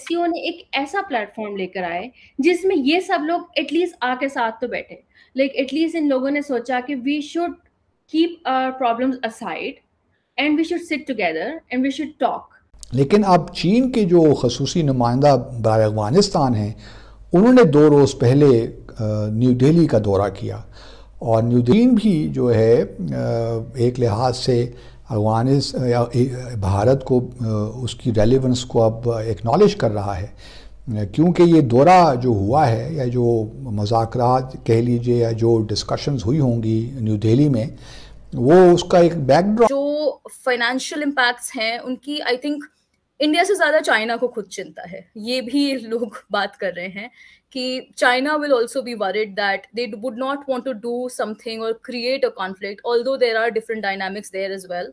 SCO ने एक ऐसा प्लेटफॉर्म लेकर आए जिसमें ये सब लोग एटलीस्ट आके साथ तो बैठे। लाइक एटलीस्ट इन लोगों ने सोचा कि we should keep our problems aside and we should sit together and we should talk. लेकिन अब चीन के जो खसूसी नुमाइंदा बराए अफगानिस्तान हैं, उन्होंने 2 रोज़ पहले न्यू दिल्ली का दौरा किया, और न्यू दिल्ली भी जो है एक लिहाज से भारत को उसकी रेलेवेंस को अब एक्नॉलेज कर रहा है, क्योंकि ये दौरा जो हुआ है या जो मुज़ाकरात कह लीजिए या जो डिस्कशंस हुई होंगी न्यू दिल्ली में, वो उसका एक बैकड्रॉप। जो फाइनेंशियल इम्पैक्ट्स हैं उनकी आई थिंक इंडिया से ज्यादा चाइना को खुद चिंता है। ये भी लोग बात कर रहे हैं कि China will also be worried that they would not want to do something और create a conflict, although there are different dynamics there as well.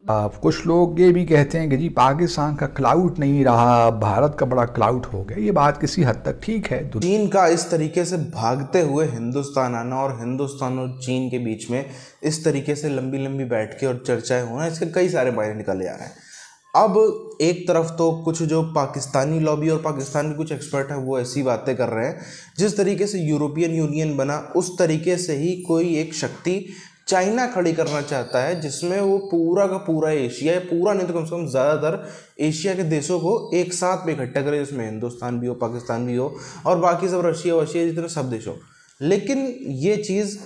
कुछ लोग ये भी कहते हैं कि जी पाकिस्तान का क्लाउड नहीं रहा, भारत का बड़ा क्लाउड हो गया। ये बात किसी हद तक ठीक है। चीन का इस तरीके से भागते हुए हिंदुस्तान आना और हिंदुस्तान और चीन के बीच में इस तरीके से लंबी लंबी बैठ के और चर्चाएं होना, इसके कई सारे मायने निकले आ रहे हैं। अब एक तरफ तो कुछ जो पाकिस्तानी लॉबी और पाकिस्तान के कुछ एक्सपर्ट हैं वो ऐसी बातें कर रहे हैं, जिस तरीके से यूरोपियन यूनियन बना उस तरीके से ही कोई एक शक्ति चाइना खड़ी करना चाहता है, जिसमें वो पूरा का पूरा एशिया, पूरा नहीं तो कम से कम ज़्यादातर एशिया के देशों को एक साथ में इकट्ठा करे, जिसमें हिंदुस्तान भी हो, पाकिस्तान भी हो और बाकी सब रशिया वशिया जितने सब देश हो। लेकिन ये चीज़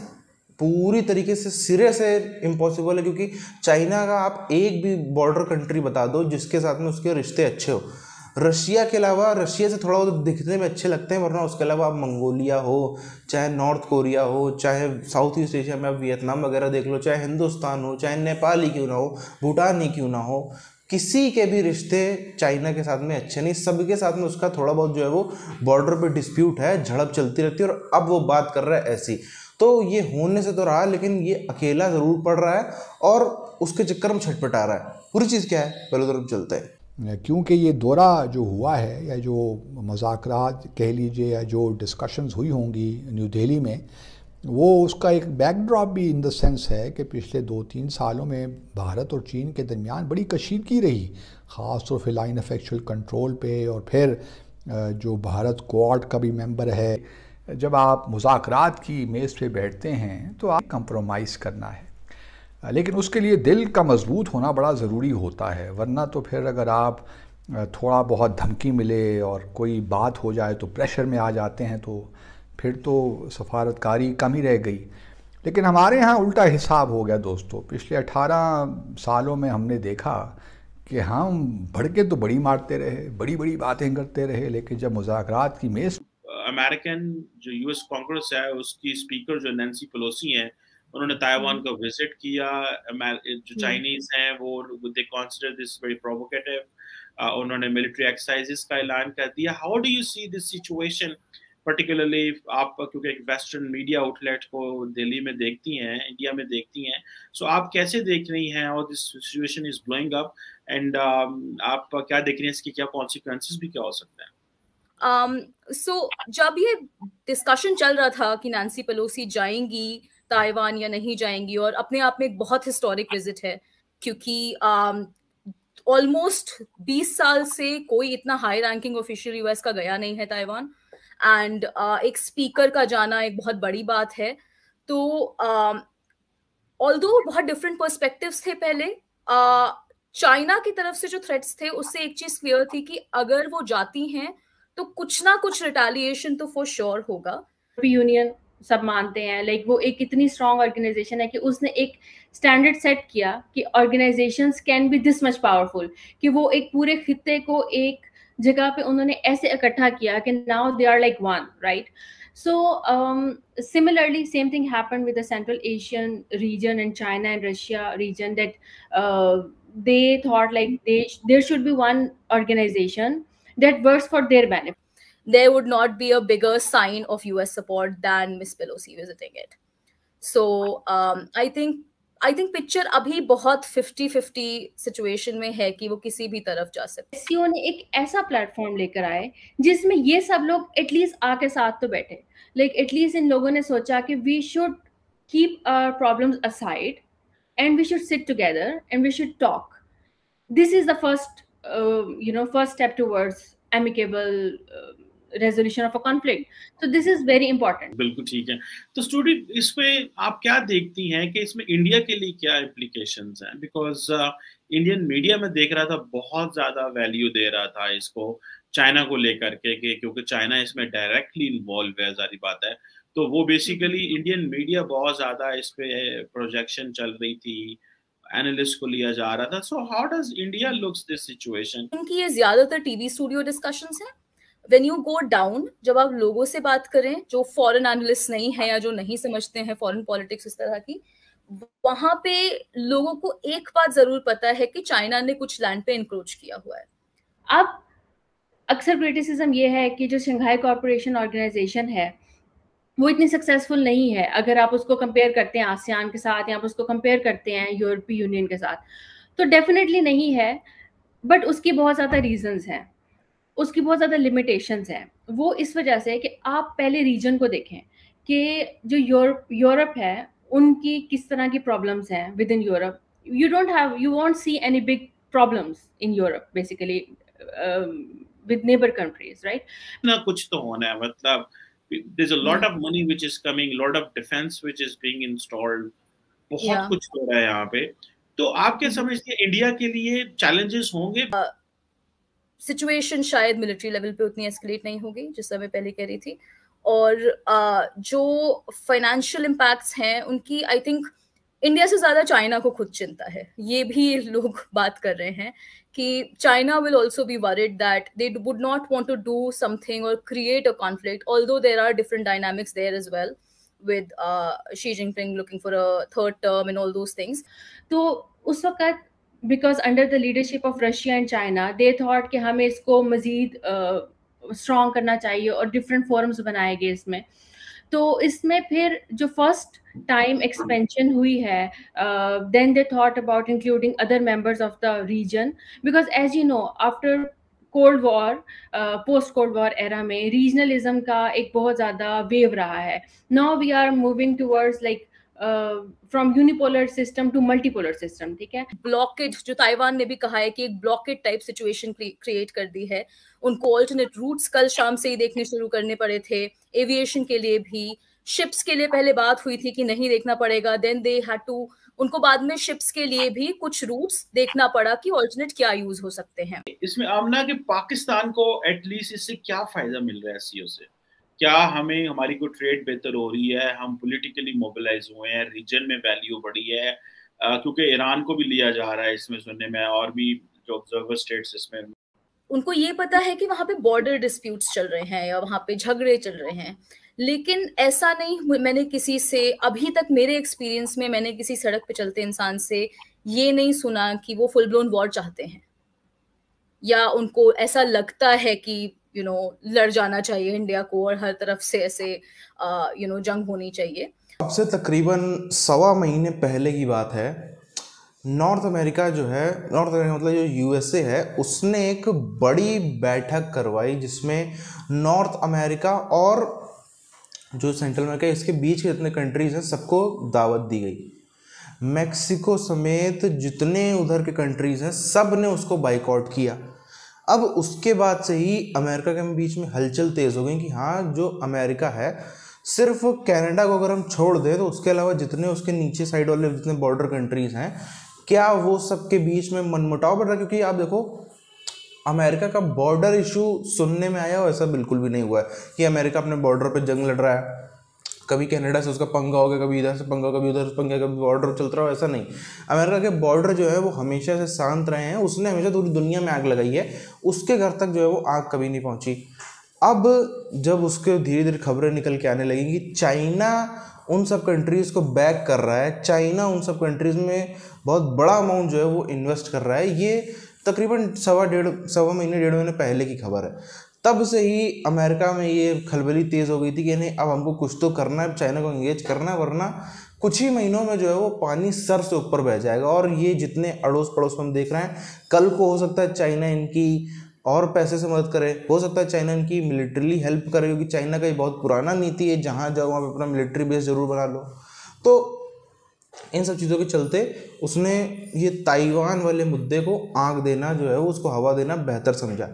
पूरी तरीके से सिरे से इम्पॉसिबल है, क्योंकि चाइना का आप एक भी बॉर्डर कंट्री बता दो जिसके साथ में उसके रिश्ते अच्छे हो, रशिया के अलावा, रशिया से थोड़ा बहुत दिखने में अच्छे लगते हैं, वरना उसके अलावा आप मंगोलिया हो, चाहे नॉर्थ कोरिया हो, चाहे साउथ ईस्ट एशिया में आप वियतनाम वगैरह देख लो, चाहे हिंदुस्तान हो, चाहे नेपाल ही क्यों ना हो, भूटान ही क्यों ना हो, किसी के भी रिश्ते चाइना के साथ में अच्छे नहीं। सबके साथ में उसका थोड़ा बहुत जो है वो बॉर्डर पे डिस्प्यूट है, झड़प चलती रहती है, और अब वो बात कर रहा है ऐसी। तो ये होने से तो रहा, लेकिन ये अकेला ज़रूर पड़ रहा है और उसके चक्कर में छटपटा रहा है। पूरी चीज़ क्या है, पहले तरफ चलते हैं। क्योंकि ये दौरा जो हुआ है या जो मुज़ाकरात कह लीजिए या जो डिस्कशंस हुई होंगी न्यू दिल्ली में, वो उसका एक बैकड्रॉप भी इन द सेंस है कि पिछले 2-3 सालों में भारत और चीन के दरमियान बड़ी कशीदगी रही, ख़ास तौर पर लाइन ऑफ एक्चुअल कंट्रोल पे। और फिर जो भारत क्वाड का भी मेंबर है, जब आप मुज़ाकरात की मेज़ पे बैठते हैं तो आप कंप्रोमाइज़ करना है, लेकिन उसके लिए दिल का मजबूत होना बड़ा ज़रूरी होता है। वरना तो फिर अगर आप थोड़ा बहुत धमकी मिले और कोई बात हो जाए तो प्रेशर में आ जाते हैं, तो फिर तो सफारतकारी कम ही रह गई। लेकिन हमारे यहाँ उल्टा हिसाब हो गया दोस्तों। पिछले 18 सालों में हमने देखा कि हम भड़के तो बड़ी मारते रहे, बड़ी बड़ी बातें करते रहे, लेकिन जब मुज़ाकरात की मेज़, अमेरिकन जो यूएस कांग्रेस है उसकी स्पीकर जो नैन्सी पेलोसी हैं, उन्होंने ताइवान का विजिट किया। जो चाइनीज हैं वो दे कंसीडर दिस वेरी प्रोवोकेटिव। उन्होंने मिलिट्री एक्सरसाइजेस का ऐलान कर दिया। How do you see this situation, particularly आप क्योंकि एक वेस्टर्न मीडिया आउटलेट को दिल्ली में देखती हैं, इंडिया में देखती हैं, सो आप कैसे देख रही हैं? और this situation is blowing up and आप क्या देख रही हैं, इसके क्या कॉन्सिक्वेंसेस भी क्या हो सकते हैं? जब ये डिस्कशन चल रहा था कि नैन्सी पेलोसी जाएंगी ताइवान या नहीं जाएंगी, और अपने आप में एक बहुत हिस्टोरिक विजिट है, क्योंकि ऑलमोस्ट 20 साल से कोई इतना हाई रैंकिंग ऑफिशियल यूएस का गया नहीं है ताइवान, एंड एक स्पीकर का जाना एक बहुत बड़ी बात है। तो ऑल्दो बहुत डिफरेंट पर्सपेक्टिव्स थे पहले, चाइना की तरफ से जो थ्रेट्स थे उससे एक चीज क्लियर थी कि अगर वो जाती हैं तो कुछ ना कुछ रिटेलिएशन तो फॉर श्योर होगा। यूनियन सब मानते हैं, लाइक वो एक इतनी स्ट्रॉन्ग ऑर्गेनाइजेशन है कि उसने एक स्टैंडर्ड सेट किया कि organisations can be this much powerful, कि वो एक पूरे खित्ते को एक जगह पे उन्होंने ऐसे इकट्ठा किया कि now they are like one, right? So similarly, same thing happened with the Central Asian region and China and Russia region, that they thought like there should be one organization that works for their benefit. There would not be a bigger sign of US support than Miss Pelosi visiting it. So I think picture अभी बहुत 50-50 situation में है कि वो किसी भी तरफ जा सकते। एससीओ ने एक ऐसा प्लेटफॉर्म लेकर आए जिसमें ये सब लोग एटलीस्ट आके साथ तो बैठे। लाइक एटलीस्ट इन लोगों ने सोचा कि we should keep our problems aside and we should sit together and we should talk. This is the first first step towards amicable resolution of a conflict. So this is very important. बिल्कुल ठीक है। तो sturdy इसमें आप क्या देखती हैं कि इसमें इंडिया के लिए क्या इम्प्लीकेशंस हैं? बिकॉज इंडियन मीडिया में देख रहा था बहुत ज्यादा वैल्यू दे रहा था इसको चाइना को लेकर के, क्योंकि चाइना इसमें डायरेक्टली इन्वॉल्व है, सारी बात है। तो वो बेसिकली इंडियन मीडिया बहुत ज्यादा इस पे प्रोजेक्शन चल रही थी, एनालिस्ट को लिया जा रहा था। So how does India looks this situation? क्योंकि ये ज्यादातर टीवी स्टूडियो डिस्कशंस हैं। व्हेन यू गो डाउन, जब आप लोगों से बात करें जो फॉरेन एनालिस्ट नहीं है या जो नहीं समझते हैं फॉरेन पॉलिटिक्स इस तरह की, वहां पे लोगों को एक बात जरूर पता है कि चाइना ने कुछ लैंड पे इंक्रोच किया हुआ है। अब अक्सर क्रिटिसिज्म ये है कि जो शंघाई कॉर्पोरेशन ऑर्गेनाइजेशन है वो इतनी सक्सेसफुल नहीं है अगर आप उसको कंपेयर करते हैं आसियान के साथ, या आप उसको कंपेयर करते हैं यूरोपीय यूनियन के साथ। तो डेफिनेटली नहीं है, बट उसकी बहुत ज़्यादा रीजंस हैं, उसकी बहुत ज़्यादा लिमिटेशंस हैं। वो इस वजह से कि आप पहले रीजन को देखें कि जो यूरोप है उनकी किस तरह की प्रॉब्लम्स हैं with in Europe. You want see any big problems in Europe basically with neighbor countries, right? ना कुछ तो होना है, मतलब there's a lot of money which is coming, lot of defense which is being installed, बहुत कुछ हो रहा है यहाँ पे। तो आप क्या समझते हैं इंडिया के लिए चैलेंजेस होंगे? सिचुएशन शायद मिलिट्री लेवल पे उतनी एस्केलेट नहीं होगी जिस मैं पहले कह रही थी, और जो फाइनेंशियल इम्पैक्ट्स हैं उनकी आई थिंक इंडिया से ज्यादा चाइना को खुद चिंता है। ये भी लोग बात कर रहे हैं कि China will also be worried that they would not want to do something or create a conflict, although there are different dynamics there as well with Xi Jinping looking for a third term and all those things. तो उस वक्त because under the leadership of Russia and China they thought कि हमें इसको मजीद strong करना चाहिए और different forums बनाए गए इसमें। तो इसमें फिर जो फर्स्ट टाइम एक्सपेंशन हुई है, then they thought about including other members of the region, because as you know after cold war, post cold war era में रीजनलिज्म का एक बहुत ज़्यादा वेव रहा है। Now we are moving towards like from unipolar system to multipolar system. ठीक है, blockade जो ताइवान ने भी कहा है कि एक ब्लॉकेड टाइप सिचुएशन क्रिएट कर दी है। उनको ऑल्टरनेट रूट्स कल शाम से ही देखने शुरू करने पड़े थे। एविएशन के लिए भी, शिप्स के लिए पहले बात हुई थी कि नहीं देखना पड़ेगा, देन दे हैड टू, उनको बाद में शिप्स के लिए भी कुछ रूट्स देखना पड़ा कि ऑल्टरनेट क्या यूज हो सकते हैं। इसमें आमना कि पाकिस्तान को एटलीस्ट इससे क्या फायदा मिल रहा है सीओ से? क्या हमें, हमारी कोई ट्रेड बेहतर हो रही है, हम पॉलिटिकली मोबिलाइज हुए हैं, रीजन में वैल्यू बढ़ी है? क्योंकि ईरान को भी लिया जा रहा है इसमें सुनने में, और भी जो ऑब्जर्वर स्टेट्स इसमें। उनको ये पता है कि वहां पे बॉर्डर डिस्प्यूट्स चल रहे हैं या वहां पे झगड़े चल रहे हैं, लेकिन ऐसा नहीं, मैंने किसी से अभी तक मेरे एक्सपीरियंस में मैंने किसी सड़क पे चलते इंसान से ये नहीं सुना कि वो फुल ब्लोन वॉर चाहते हैं या उनको ऐसा लगता है कि लड़ जाना चाहिए इंडिया को और हर तरफ से ऐसे जंग होनी चाहिए। अब से तकरीबन 1.25 महीने पहले की बात है, नॉर्थ अमेरिका जो है, नॉर्थ अमेरिका मतलब जो यूएसए है, उसने एक बड़ी बैठक करवाई जिसमें नॉर्थ अमेरिका और जो सेंट्रल अमेरिका इसके बीच के जितने कंट्रीज हैं सबको दावत दी गई। मैक्सिको समेत जितने उधर के कंट्रीज हैं सब ने उसको बाइकआउट किया। अब उसके बाद से ही अमेरिका के बीच में हलचल तेज़ हो गई कि हाँ, जो अमेरिका है सिर्फ कनाडा को अगर हम छोड़ दें तो उसके अलावा जितने उसके नीचे साइड वाले जितने बॉर्डर कंट्रीज हैं, क्या वो सबके बीच में मनमुटाव बढ़ रहा है? क्योंकि आप देखो अमेरिका का बॉर्डर इशू सुनने में आया, वैसा बिल्कुल भी नहीं हुआ है कि अमेरिका अपने बॉर्डर पे जंग लड़ रहा है। कभी कनाडा से उसका पंगा हो गया, कभी इधर से पंगा, कभी उधर से पंगा, कभी बॉर्डर चलता रहा, ऐसा नहीं। अमेरिका के बॉर्डर जो है वो हमेशा से शांत रहे हैं। उसने हमेशा पूरी दुनिया में आग लगाई है, उसके घर तक जो है वो आग कभी नहीं पहुंची। अब जब उसके धीरे धीरे खबरें निकल के आने लगेंगी, चाइना उन सब कंट्रीज़ को बैक कर रहा है, चाइना उन सब कंट्रीज़ में बहुत बड़ा अमाउंट जो है वो इन्वेस्ट कर रहा है, ये तकरीबन 1.5 महीने 1.5 महीने पहले की खबर है। तब से ही अमेरिका में ये खलबली तेज़ हो गई थी कि नहीं, अब हमको कुछ तो करना है, चाइना को एंगेज करना है, वरना कुछ ही महीनों में जो है वो पानी सर से ऊपर बह जाएगा। और ये जितने अड़ोस पड़ोस में हम देख रहे हैं, कल को हो सकता है चाइना इनकी और पैसे से मदद करे, हो सकता है चाइना इनकी मिलिट्रीली हेल्प करे, क्योंकि चाइना का ये बहुत पुराना नीति है, जहाँ जाओ वहाँ पे अपना मिलिट्री बेस जरूर बना लो। तो इन सब चीज़ों के चलते उसने ये ताइवान वाले मुद्दे को आग देना जो है वो उसको हवा देना बेहतर समझा।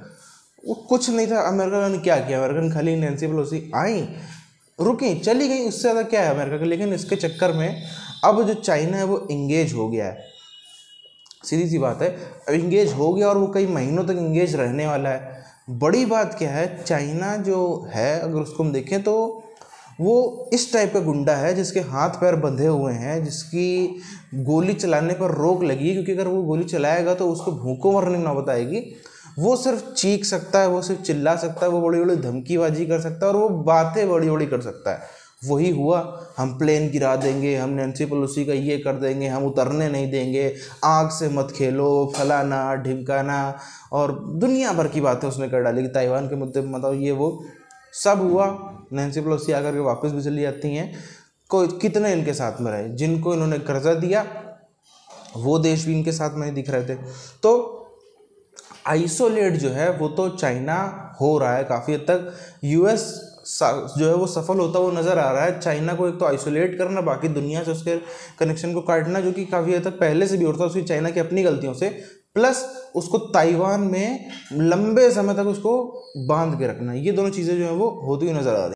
वो कुछ नहीं था। अमेरिका ने क्या किया, अमेरिका ने खाली नैन्सी पेलोसी आई, रुकी, चली गई, उससे ज़्यादा क्या है अमेरिका का। लेकिन इसके चक्कर में अब जो चाइना है वो इंगेज हो गया है, सीधी सी बात है, अब इंगेज हो गया और वो कई महीनों तक इंगेज रहने वाला है। बड़ी बात क्या है, चाइना जो है अगर उसको हम देखें तो वो इस टाइप का गुंडा है जिसके हाथ पैर बंधे हुए हैं, जिसकी गोली चलाने पर रोक लगी है, क्योंकि अगर वो गोली चलाएगा तो उसको भूखों मरने नौबत आएगी। वो सिर्फ चीख सकता है, वो सिर्फ चिल्ला सकता है, वो बड़ी बड़ी धमकीबाजी कर सकता है और वो बातें बड़ी बड़ी कर सकता है। वही हुआ, हम प्लेन गिरा देंगे, हम नैन्सी पेलोसी का ये कर देंगे, हम उतरने नहीं देंगे, आग से मत खेलो, फलाना ढिमकाना, और दुनिया भर की बातें उसने कर डाली कि ताइवान के मुद्दे पर मतलब ये वो सब हुआ। नैन्सी पेलोसी आकर के वापस भी चली जाती हैं। कोई कितने इनके साथ में रहे, जिनको इन्होंने कर्जा दिया वो देश भी इनके साथ में दिख रहे थे। तो आइसोलेट जो है वो तो चाइना हो रहा है काफ़ी हद तक, यूएस जो है वो सफल होता वो नज़र आ रहा है। चाइना को एक तो आइसोलेट करना, बाकी दुनिया से उसके कनेक्शन को काटना, जो कि काफ़ी हद तक पहले से भी होता है उसकी चाइना की अपनी गलतियों से, प्लस उसको ताइवान में लंबे समय तक उसको बांध के रखना, ये दोनों चीज़ें जो है वो होती हुई नज़र आ रही हैं।